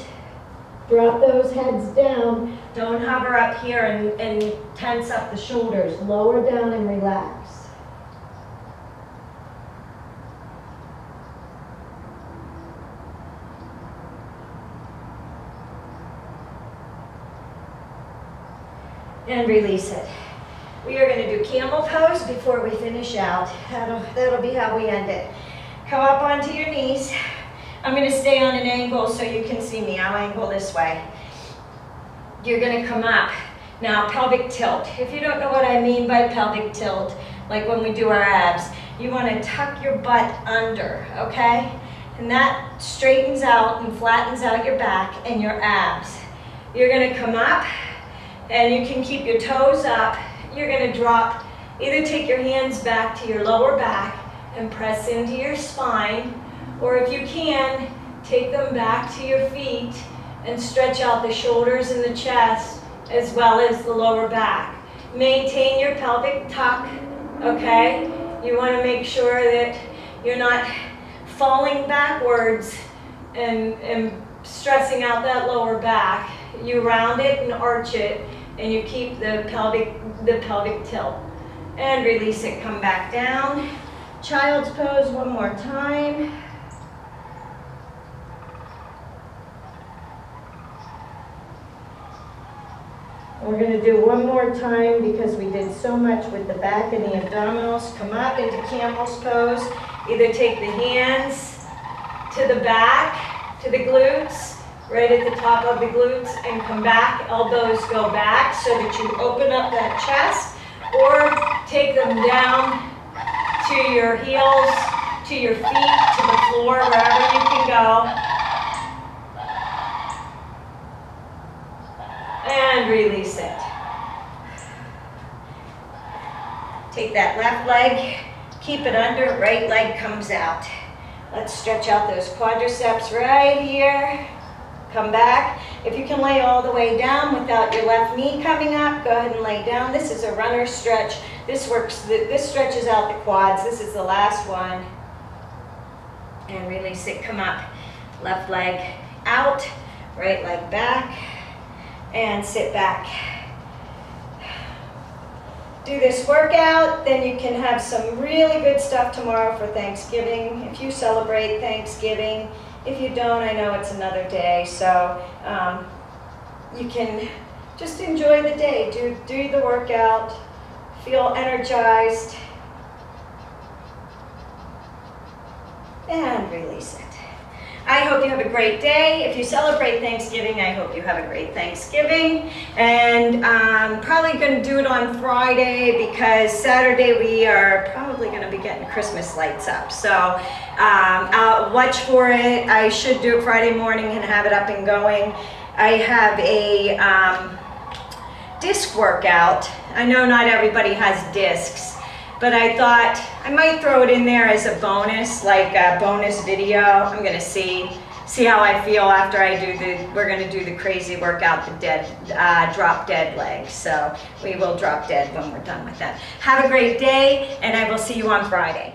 Drop those heads down. Don't hover up here and tense up the shoulders. Lower down and relax. And release it. We are going to do camel pose before we finish out. That'll be how we end it. Come up onto your knees. I'm going to stay on an angle so you can see me. I'll angle this way. You're going to come up. Now, pelvic tilt. If you don't know what I mean by pelvic tilt, like when we do our abs, you want to tuck your butt under, okay? And that straightens out and flattens out your back and your abs. You're going to come up, and you can keep your toes up. You're going to drop, either take your hands back to your lower back and press into your spine, or if you can, take them back to your feet and stretch out the shoulders and the chest as well as the lower back. Maintain your pelvic tuck, okay? You want to make sure that you're not falling backwards and stressing out that lower back. You round it and arch it, and you keep the pelvic tilt. And release it, come back down. Child's pose one more time. We're going to do one more time because we did so much with the back and the abdominals. Come up into camel's pose. Either take the hands to the back, to the glutes, right at the top of the glutes, and come back. Elbows go back so that you open up that chest, or take them down to your heels, to your feet, to the floor, wherever you can go. And release it. Take that left leg, keep it under, right leg comes out. Let's stretch out those quadriceps right here. Come back. If you can lay all the way down without your left knee coming up, go ahead and lay down. This is a runner stretch. This stretches out the quads. This is the last one. And release it. Come up. Left leg out, right leg back, and sit back. Do this workout, then you can have some really good stuff tomorrow for Thanksgiving, if you celebrate Thanksgiving. If you don't, I know it's another day, so you can just enjoy the day. Do the workout, feel energized, and release it. I hope you have a great day. If you celebrate Thanksgiving, I hope you have a great Thanksgiving. And I'm probably going to do it on Friday because Saturday we are probably going to be getting Christmas lights up. So I'll watch for it. I should do it Friday morning and have it up and going. I have a disc workout. I know not everybody has discs, but I thought I might throw it in there as a bonus, like a bonus video. I'm gonna see how I feel after I do we're gonna do the crazy workout, the drop dead legs. So we will drop dead when we're done with that. Have a great day, and I will see you on Friday.